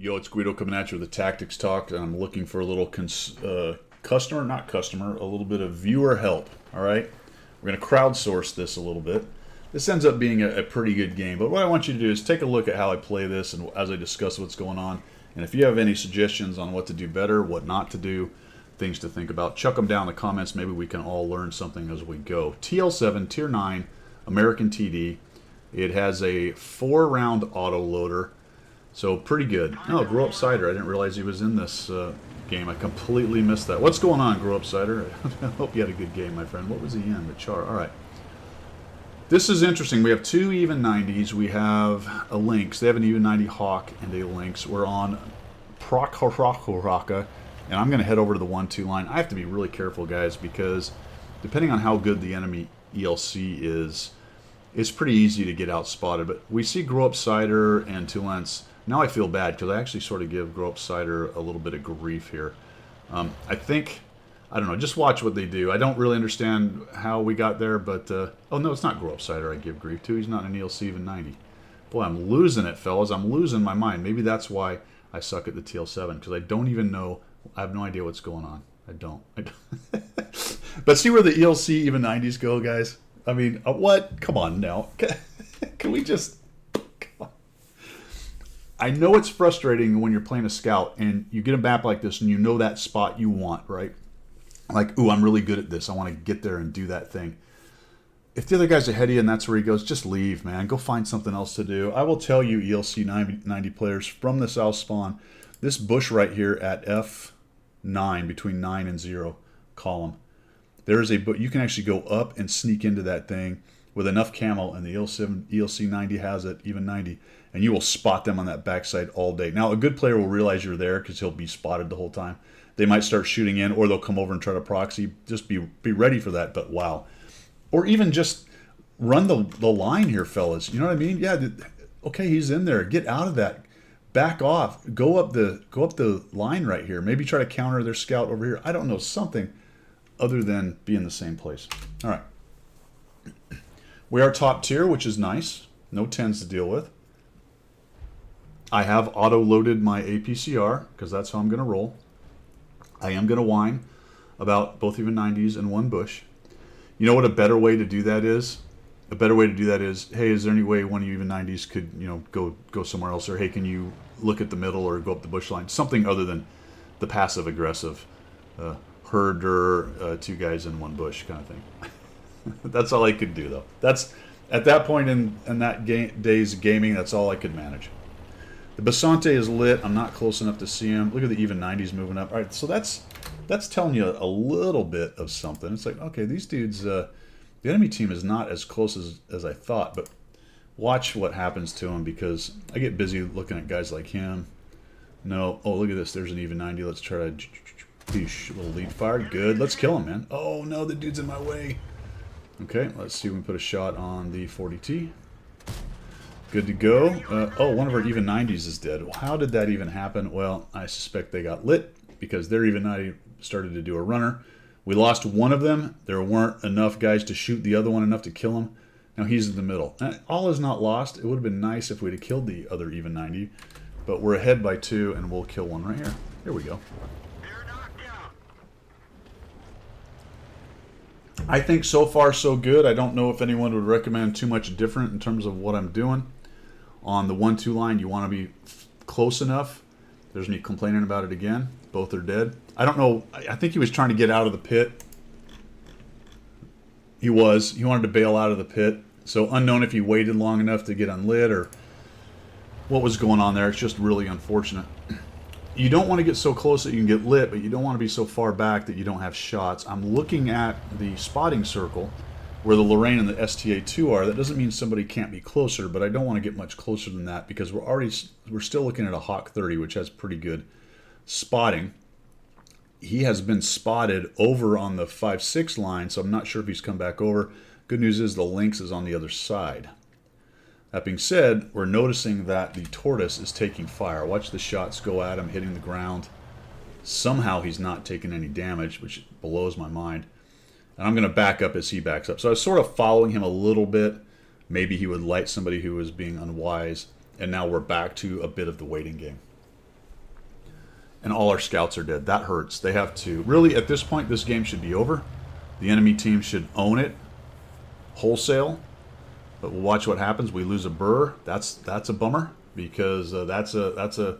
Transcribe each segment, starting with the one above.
Yo, it's Guido coming at you with a tactics talk, and I'm looking for a little not customer, a little bit of viewer help. All right, we're going to crowdsource this a little bit. This ends up being a pretty good game, but what I want you to do is take a look at how I play this, and as I discuss what's going on, and if you have any suggestions on what to do better, what not to do, things to think about, chuck them down in the comments. Maybe we can all learn something as we go. TL-7 Tier 9 American TD. It has a 4-round auto loader. So pretty good. Oh, Grow Up Cider. I didn't realize he was in this game. I completely missed that. What's going on, Grow Up Cider? I hope you had a good game, my friend. What was he in? The char. All right. This is interesting. We have two even 90s. We have a Lynx. They have an even 90 Hawk and a Lynx. We're on Prokhoraka, and I'm going to head over to the 1-2 line. I have to be really careful, guys, because depending on how good the enemy ELC is, it's pretty easy to get outspotted. But we see Grow Up Cider and Tulance. Now I feel bad because I actually sort of give Grow Up Cider a little bit of grief here. I think, I don't know, just watch what they do. I don't really understand how we got there, but, oh no, it's not Grow Up Cider I give grief to. He's not an ELC even 90. Boy, I'm losing it, fellas. I'm losing my mind. Maybe that's why I suck at the TL-7, because I don't even know, I have no idea what's going on. I don't. But see where the ELC even 90s go, guys? I mean, what? Come on now. Can we just... I know it's frustrating when you're playing a scout and you get a map like this and you know that spot you want, right? Like, ooh, I'm really good at this. I want to get there and do that thing. If the other guy's ahead of you and that's where he goes, just leave, man. Go find something else to do. I will tell you, ELC 90 players from the south spawn, this bush right here at F9, between 9 and 0 column, there is a, but you can actually go up and sneak into that thing with enough camo, and the ELC 90 has it, even 90, and you will spot them on that backside all day. Now, a good player will realize you're there because he'll be spotted the whole time. They might start shooting in, or they'll come over and try to proxy. Just be ready for that, but wow. Or even just run the line here, fellas. You know what I mean? Yeah, okay, he's in there. Get out of that. Back off. Go up the line right here. Maybe try to counter their scout over here. I don't know, something other than be in the same place. All right. We are top tier, which is nice. No 10s to deal with. I have auto-loaded my APCR, because that's how I'm going to roll. I am going to whine about both even 90s and one bush. You know what a better way to do that is? A better way to do that is, hey, is there any way one of you even 90s could, you know, go somewhere else? Or, hey, can you look at the middle or go up the bush line? Something other than the passive-aggressive herder, two guys in one bush kind of thing. That's all I could do, though. That's at that point in that day's gaming, that's all I could manage. The Basante is lit. I'm not close enough to see him. Look at the even 90s moving up. All right, so that's telling you a little bit of something. It's like, okay, these dudes, the enemy team is not as close as I thought, but watch what happens to him, because I get busy looking at guys like him. No, oh, look at this. There's an even 90. Let's try to, little lead fire. Good. Let's kill him, man. Oh, no, the dude's in my way. Okay, let's see if we can put a shot on the 40T. Good to go. Oh, one of our even 90s is dead. Well, how did that even happen? Well, I suspect they got lit because their even 90 started to do a runner. We lost one of them. There weren't enough guys to shoot the other one enough to kill him. Now he's in the middle. All is not lost. It would have been nice if we'd have killed the other even 90, but we're ahead by 2, and we'll kill one right here. Here we go. I think so far so good. I don't know if anyone would recommend too much different in terms of what I'm doing. On the 1-2 line, you want to be close enough. There's me complaining about it again. Both are dead. I don't know. I think he was trying to get out of the pit. He was. He wanted to bail out of the pit. So unknown if he waited long enough to get unlit or what was going on there. It's just really unfortunate. You don't want to get so close that you can get lit, but you don't want to be so far back that you don't have shots. I'm looking at the spotting circle where the Lorraine and the STA-2 are. That doesn't mean somebody can't be closer, but I don't want to get much closer than that because we're still looking at a Hawk 30, which has pretty good spotting. He has been spotted over on the 5-6 line, so I'm not sure if he's come back over. Good news is the Lynx is on the other side. That being said, we're noticing that the Tortoise is taking fire. Watch the shots go at him, hitting the ground. Somehow he's not taking any damage, which blows my mind. And I'm going to back up as he backs up. So I was sort of following him a little bit. Maybe he would light somebody who was being unwise. And now we're back to a bit of the waiting game. and all our scouts are dead. That hurts. They have to... Really, at this point, this game should be over. The enemy team should own it wholesale. But we'll watch what happens. We lose a burr. That's a bummer, because that's a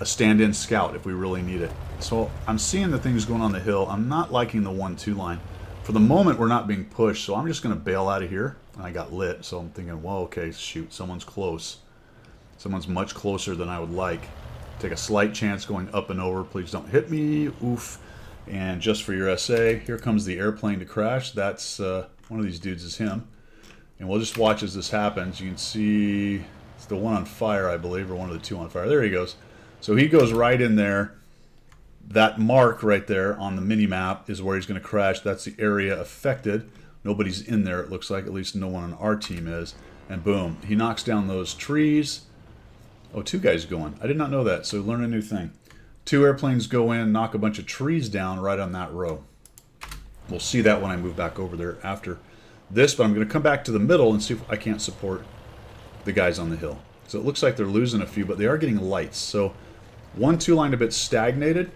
stand-in scout if we really need it. So I'm seeing the things going on the hill. I'm not liking the 1-2 line. For the moment, we're not being pushed, so I'm just going to bail out of here. And I got lit, so I'm thinking, well, okay, shoot, someone's close. Someone's much closer than I would like. Take a slight chance going up and over. Please don't hit me. Oof. And just for your SA, here comes the airplane to crash. That's one of these dudes is him. And we'll just watch as this happens. You can see it's the one on fire, I believe, or one of the two on fire. There he goes. So he goes right in there. That mark right there on the mini-map is where he's going to crash. That's the area affected. Nobody's in there, it looks like. At least no one on our team is. And boom, he knocks down those trees. Oh, two guys going. I did not know that, so learn a new thing. Two airplanes go in, knock a bunch of trees down right on that row. We'll see that when I move back over there after this, but I'm going to come back to the middle and see if I can't support the guys on the hill. So it looks like they're losing a few, but they are getting lights. So 1-2 line a bit stagnated.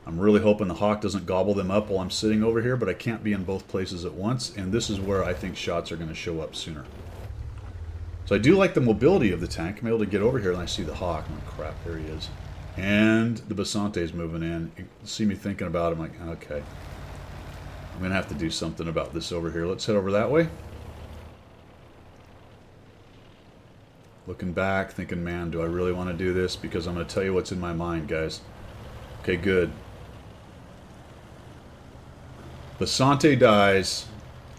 I'm really hoping the Hawk doesn't gobble them up while I'm sitting over here, but I can't be in both places at once, and this is where I think shots are going to show up sooner. So I do like the mobility of the tank. I'm able to get over here and I see the Hawk. Oh, crap, there he is. And the Basante's moving in. You see me thinking about him, like, okay. I'm going to have to do something about this over here. Let's head over that way. Looking back, thinking, man, do I really want to do this? Because I'm going to tell you what's in my mind, guys. Okay, good. Basante dies,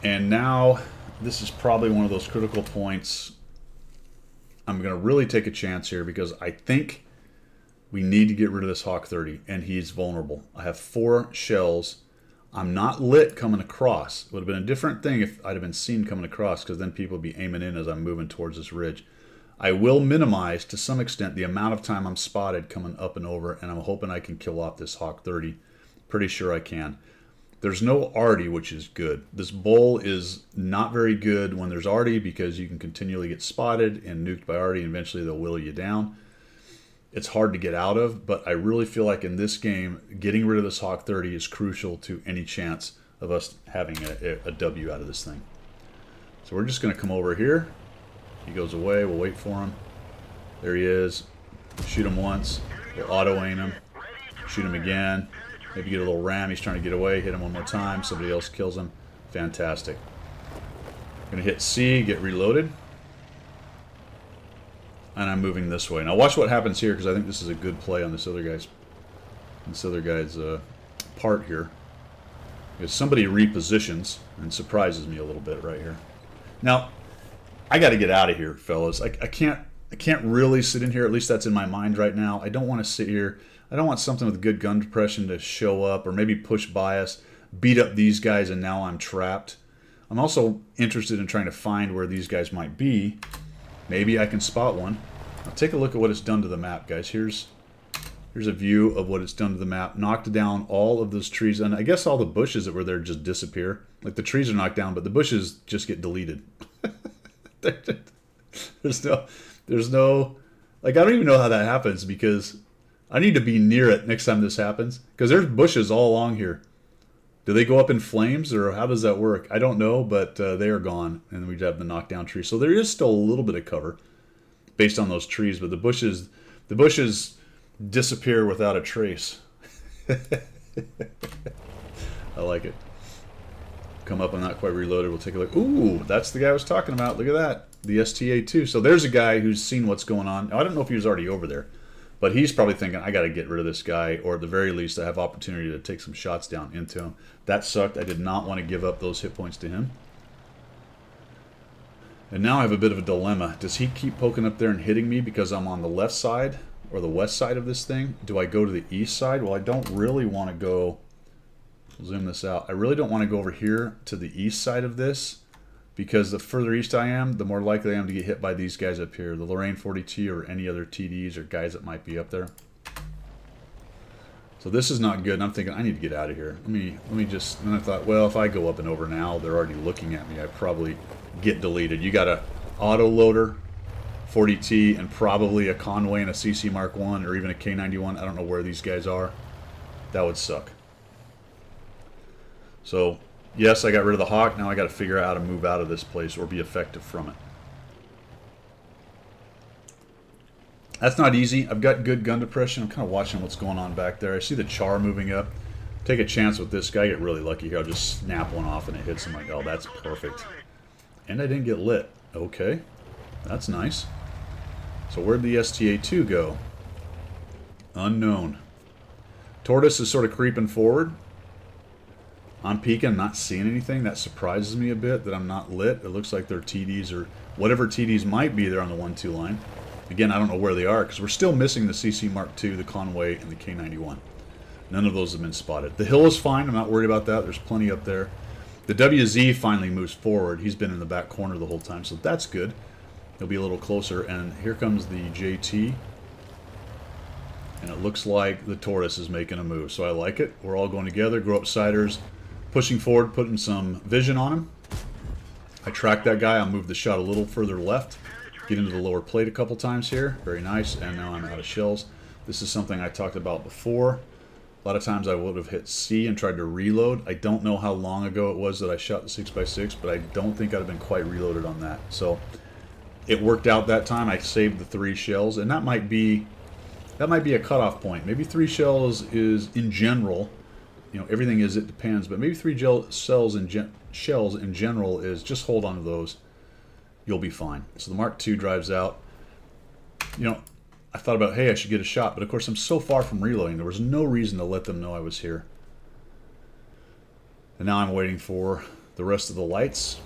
and now this is probably one of those critical points. I'm going to really take a chance here because I think we need to get rid of this Hawk 30, and he's vulnerable. I have 4 shells. I'm not lit coming across. It would have been a different thing if I'd have been seen coming across, because then people would be aiming in as I'm moving towards this ridge. I will minimize, to some extent, the amount of time I'm spotted coming up and over, and I'm hoping I can kill off this Hawk 30. Pretty sure I can. There's no arty, which is good. This bull is not very good when there's arty, because you can continually get spotted and nuked by arty, and eventually they'll whittle you down. It's hard to get out of, but I really feel like in this game, getting rid of this Hawk 30 is crucial to any chance of us having a W out of this thing. So we're just going to come over here. He goes away. We'll wait for him. There he is. Shoot him once. We'll auto-aim him. Shoot him again. Maybe get a little ram. He's trying to get away. Hit him one more time. Somebody else kills him. Fantastic. Going to hit C, get reloaded. And I'm moving this way. Now watch what happens here, because I think this is a good play on this other guy's part here. Because somebody repositions and surprises me a little bit right here. Now, I got to get out of here, fellas. I can't really sit in here. At least that's in my mind right now. I don't want to sit here. I don't want something with good gun depression to show up, or maybe push bias, beat up these guys, and now I'm trapped. I'm also interested in trying to find where these guys might be. Maybe I can spot one. Now take a look at what it's done to the map, guys. Here's a view of what it's done to the map. Knocked down all of those trees, and I guess all the bushes that were there just disappear. Like, the trees are knocked down, but the bushes just get deleted. There's no, like, I don't even know how that happens, because I need to be near it next time this happens, because there's bushes all along here. Do they go up in flames, or how does that work? I don't know, but they are gone, and we have the knockdown trees. So there is still a little bit of cover based on those trees, but the bushes disappear without a trace. I like it. Come up and not quite reloaded. We'll take a look. Ooh, that's the guy I was talking about. Look at that. The STA-2. So there's a guy who's seen what's going on. Now, I don't know if he was already over there, but he's probably thinking, I got to get rid of this guy, or at the very least, I have opportunity to take some shots down into him. That sucked. I did not want to give up those hit points to him. And now I have a bit of a dilemma. Does he keep poking up there and hitting me because I'm on the left side or the west side of this thing? Do I go to the east side? Well, I don't really want to go... Zoom this out. I really don't want to go over here to the east side of this, because the further east I am, the more likely I am to get hit by these guys up here, the Lorraine 42 or any other TDs or guys that might be up there. So this is not good, and I'm thinking I need to get out of here. Let me just, and I thought, well, if I go up and over now, they're already looking at me. I probably get deleted. You got a auto loader 40T, and probably a Conway and a CC Mark 1 or even a K91. I don't know where these guys are. That would suck. So, yes, I got rid of the Hawk. Now I got to figure out how to move out of this place or be effective from it. That's not easy. I've got good gun depression. I'm kind of watching what's going on back there. I see the char moving up. Take a chance with this guy. Get really lucky here. I'll just snap one off and it hits him. Like, oh, that's perfect. And I didn't get lit. Okay. That's nice. So where'd the STA-2 go? Unknown. Tortoise is sort of creeping forward. I'm peeking, not seeing anything. That surprises me a bit that I'm not lit. It looks like their TDs or whatever TDs might be there on the 1-2 line. Again, I don't know where they are because we're still missing the CC Mark II, the Conway, and the K91. None of those have been spotted. The hill is fine. I'm not worried about that. There's plenty up there. The WZ finally moves forward. He's been in the back corner the whole time, so that's good. He'll be a little closer. And here comes the JT. And it looks like the Tortoise is making a move, so I like it. We're all going together. Grow up siders. Pushing forward, putting some vision on him. I track that guy. I'll move the shot a little further left. Get into the lower plate a couple times here. Very nice. And now I'm out of shells. This is something I talked about before. A lot of times I would have hit C and tried to reload. I don't know how long ago it was that I shot the 6x6, but I don't think I'd have been quite reloaded on that. So it worked out that time. I saved the 3 shells, and that might be a cutoff point. Maybe 3 shells is in general. You know, everything is, it depends, but maybe 3 shells in general is just hold on to those. You'll be fine. So the Mark II drives out. You know, I thought about, hey, I should get a shot, but of course I'm so far from reloading. There was no reason to let them know I was here. And now I'm waiting for the rest of the lights.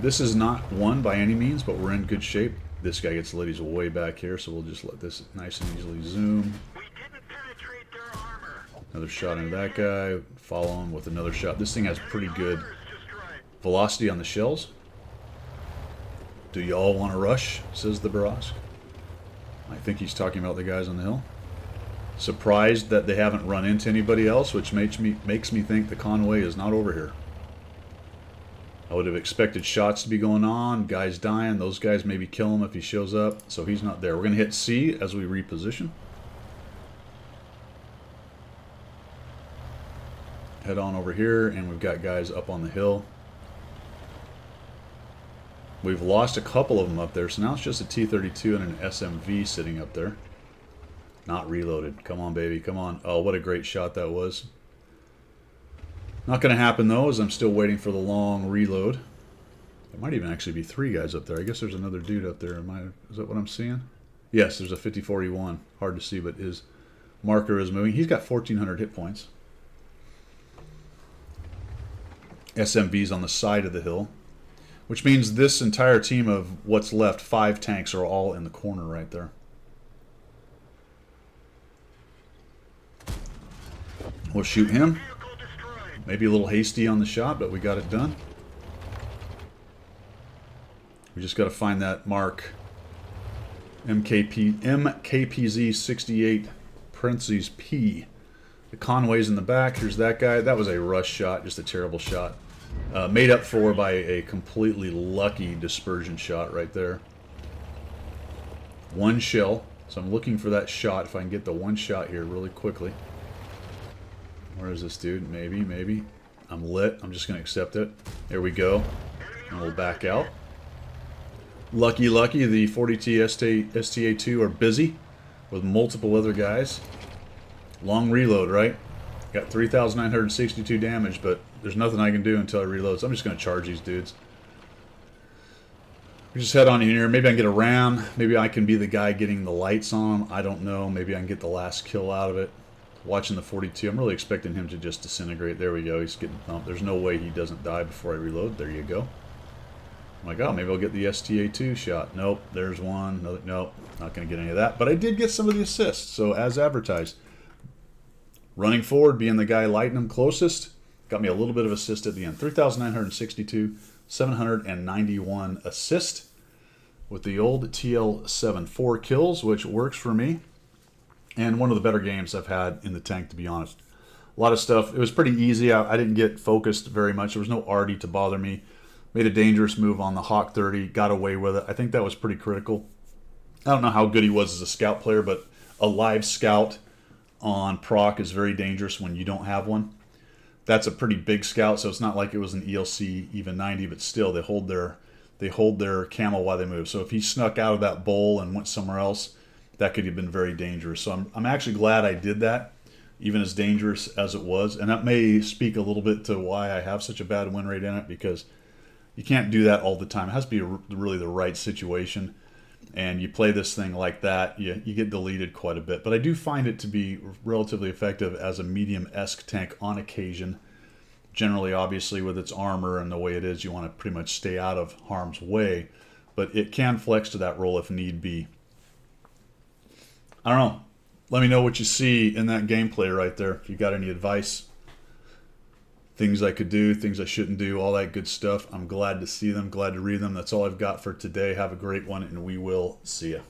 This is not one by any means, but we're in good shape. This guy gets lit. He's way back here, so we'll just let this nice and easily zoom. Another shot into that guy. Follow him with another shot. This thing has pretty good velocity on the shells. Do y'all want to rush? Says the Barask. I think he's talking about the guys on the hill. Surprised that they haven't run into anybody else, which makes me think the Conway is not over here. I would have expected shots to be going on, guys dying. Those guys maybe kill him if he shows up, so he's not there. We're going to hit C as we reposition. Head on over here, and we've got guys up on the hill. We've lost a couple of them up there, so now it's just a T-32 and an SMV sitting up there. Not reloaded. Come on, baby. Come on. Oh, what a great shot that was. Not going to happen, though, as I'm still waiting for the long reload. There might even actually be 3 guys up there. I guess there's another dude up there. Is that what I'm seeing? Yes, there's a 5041. Hard to see, but his marker is moving. He's got 1,400 hit points. SMV's on the side of the hill. Which means this entire team of what's left, 5 tanks, are all in the corner right there. We'll shoot him. Maybe a little hasty on the shot, but we got it done. We just got to find that mark. MKPZ 68 parentheses P. The Conway's in the back. Here's that guy. That was a rush shot, just a terrible shot. Made up for by a completely lucky dispersion shot right there. 1 shell. So I'm looking for that shot. If I can get the 1 shot here really quickly. Where is this dude? Maybe. I'm lit. I'm just going to accept it. There we go. And we'll back out. Lucky. The 40T STA-2 are busy with multiple other guys. Long reload, right? Got 3,962 damage, but there's nothing I can do until I reload, so I'm just going to charge these dudes. We just head on in here. Maybe I can get a ram. Maybe I can be the guy getting the lights on them. I don't know. Maybe I can get the last kill out of it. Watching the 42. I'm really expecting him to just disintegrate. There we go. He's getting thumped. There's no way he doesn't die before I reload. There you go. I'm like, oh, maybe I'll get the STA-2 shot. Nope. There's one. Nope. Not going to get any of that. But I did get some of the assists, so as advertised. Running forward, being the guy lighting them closest, got me a little bit of assist at the end. 3,962, 791 assist with the old TL-7. 4 kills, which works for me. And one of the better games I've had in the tank, to be honest. A lot of stuff. It was pretty easy. I didn't get focused very much. There was no arty to bother me. Made a dangerous move on the Hawk 30. Got away with it. I think that was pretty critical. I don't know how good he was as a scout player, but a live scout on proc is very dangerous when you don't have one. That's a pretty big scout, so it's not like it was an ELC even 90, but still they hold their camo while they move. So if he snuck out of that bowl and went somewhere else, that could have been very dangerous. So I'm actually glad I did that, even as dangerous as it was. And that may speak a little bit to why I have such a bad win rate in it, because you can't do that all the time. It has to be really the right situation. And you play this thing like that, you get deleted quite a bit. But I do find it to be relatively effective as a medium-esque tank on occasion. Generally, obviously, with its armor and the way it is, you want to pretty much stay out of harm's way. But it can flex to that role if need be. I don't know. Let me know what you see in that gameplay right there. If you got any advice, things I could do, things I shouldn't do, all that good stuff. I'm glad to see them, glad to read them. That's all I've got for today. Have a great one, and we will see you.